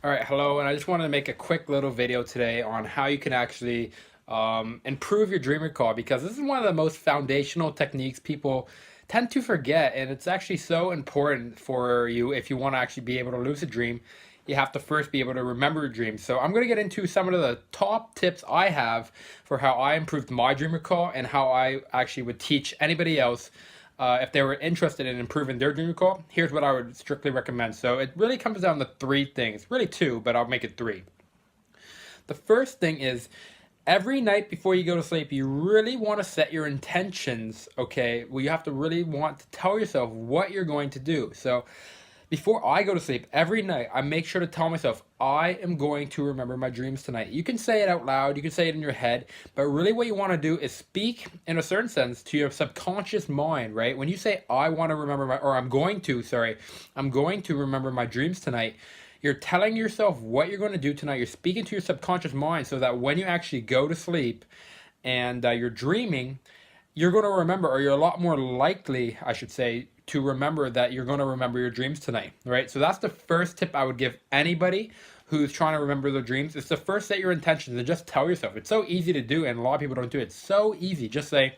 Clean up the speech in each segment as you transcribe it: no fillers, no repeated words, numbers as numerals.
All right, hello, and I just wanted to make a quick little video today on how you can actually improve your dream recall, because this is one of the most foundational techniques people tend to forget, and it's actually so important for you. If you want to actually be able to lucid dream, you have to first be able to remember your dreams. So I'm going to get into some of the top tips I have for how I improved my dream recall and how I actually would teach anybody else if they were interested in improving their dream recall. Here's what I would strictly recommend. So it really comes down to three things, really two, but I'll make it three. The first thing is every night before you go to sleep, you really want to set your intentions, okay? Well, you have to really want to tell yourself what you're going to do. So before I go to sleep every night, I make sure to tell myself, I am going to remember my dreams tonight. You can say it out loud, you can say it in your head, but really what you want to do is speak in a certain sense to your subconscious mind, right? When you say, I want to remember my, or I'm going to remember my dreams tonight, you're telling yourself what you're going to do tonight. You're speaking to your subconscious mind so that when you actually go to sleep and you're dreaming, you're going to remember, or you're a lot more likely, I should say, to remember that you're going to remember your dreams tonight, right? So that's the first tip I would give anybody who's trying to remember their dreams. It's to first set your intentions and just tell yourself. It's so easy to do, and a lot of people don't do it. It's so easy. Just say,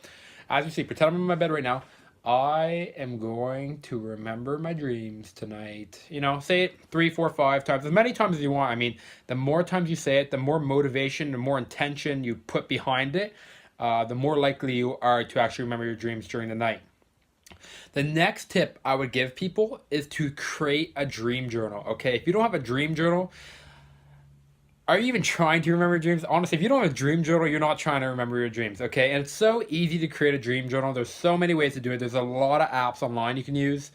as you see, pretend I'm in my bed right now. I am going to remember my dreams tonight. You know, say it 3, 4, 5 times, as many times as you want. I mean, the more times you say it, the more motivation, the more intention you put behind it, the more likely you are to actually remember your dreams during the night. The next tip I would give people is to create a dream journal. Okay, if you don't have a dream journal, are you even trying to remember your dreams? Honestly, if you don't have a dream journal, you're not trying to remember your dreams. Okay, and it's so easy to create a dream journal. There's so many ways to do it. There's a lot of apps online you can use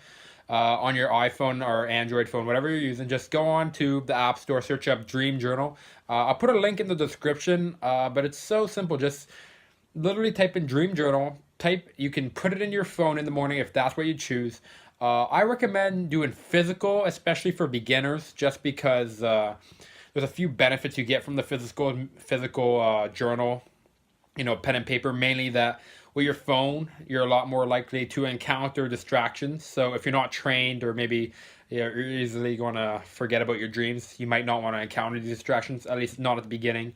on your iPhone or Android phone, whatever you're using. Just go on to the App Store, search up Dream Journal. I'll put a link in the description, but it's so simple. Just literally type in dream journal. You can put it in your phone in the morning if that's what you choose. I recommend doing physical, especially for beginners, just because there's a few benefits you get from the physical journal, you know, pen and paper. Mainly that with your phone you're a lot more likely to encounter distractions. So if you're not trained, or maybe you're easily going to forget about your dreams, you might not want to encounter these distractions, at least not at the beginning.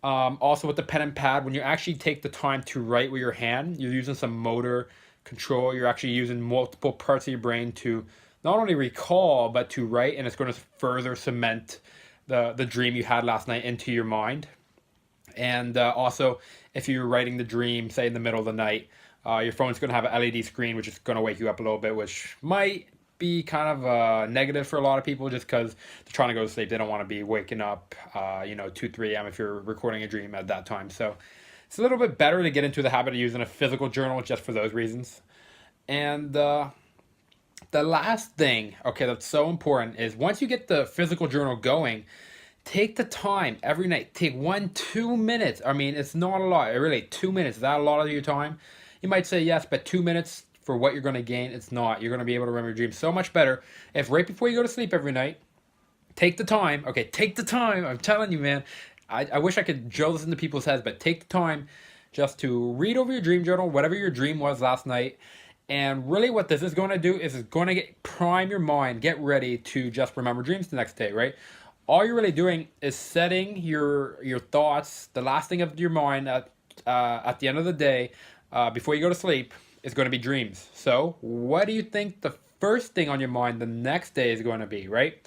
Also with the pen and pad, when you actually take the time to write with your hand, you're using some motor control. You're actually using multiple parts of your brain to not only recall, but to write, and it's going to further cement the dream you had last night into your mind. And also, if you're writing the dream, say in the middle of the night, your phone's going to have an LED screen, which is going to wake you up a little bit, which might be kind of negative for a lot of people, just because they're trying to go to sleep. They don't want to be waking up, 2, 3 a.m. if you're recording a dream at that time. So it's a little bit better to get into the habit of using a physical journal just for those reasons. And the last thing, okay, that's so important is once you get the physical journal going, take the time every night. Take 1, 2 minutes. I mean, it's not a lot. Really, 2 minutes. Is that a lot of your time? You might say yes, but 2 minutes for what you're going to gain, it's not. You're going to be able to remember your dreams so much better if right before you go to sleep every night, take the time. Okay, take the time. I'm telling you, man. I wish I could drill this into people's heads, but take the time just to read over your dream journal, whatever your dream was last night. And really what this is going to do is it's going to prime your mind, get ready to just remember dreams the next day, right? All you're really doing is setting your thoughts, the last thing of your mind at the end of the day, before you go to sleep, is going to be dreams. So what do you think the first thing on your mind the next day is going to be, right?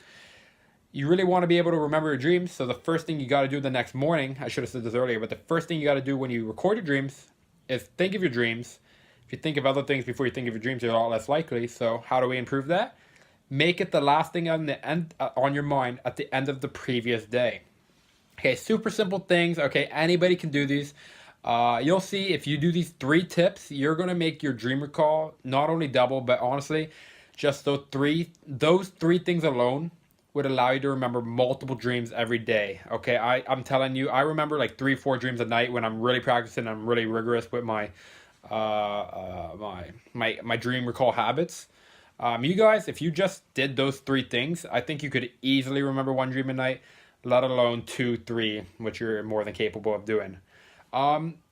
You really want to be able to remember your dreams. So the first thing you got to do the next morning, I should have said this earlier, but the first thing you got to do when you record your dreams is think of your dreams. If you think of other things before you think of your dreams, you're a lot less likely. So how do we improve that? Make it the last thing on the end on your mind at the end of the previous day. Okay, super simple things. Okay, anybody can do these. You'll see if you do these 3 tips, you're gonna make your dream recall not only double, but honestly, just those three things alone would allow you to remember multiple dreams every day. Okay, I'm telling you, I remember like 3, 4 dreams a night when I'm really practicing. I'm really rigorous with my dream recall habits. You guys, if you just did those 3 things, I think you could easily remember 1 dream a night, let alone 2, 3, which you're more than capable of doing.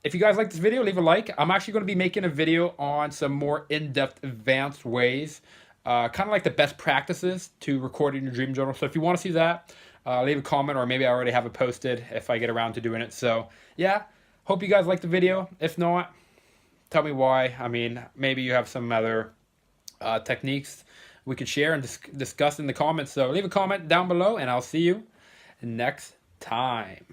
If you guys like this video, leave a like. I'm actually going to be making a video on some more in-depth, advanced ways kind of like the best practices to recording your dream journal. So if you want to see that, leave a comment, or maybe I already have it posted if I get around to doing it. So yeah, hope you guys like the video. If not, tell me why. I mean, maybe you have some other techniques we could share and discuss in the comments. So leave a comment down below, and I'll see you next time.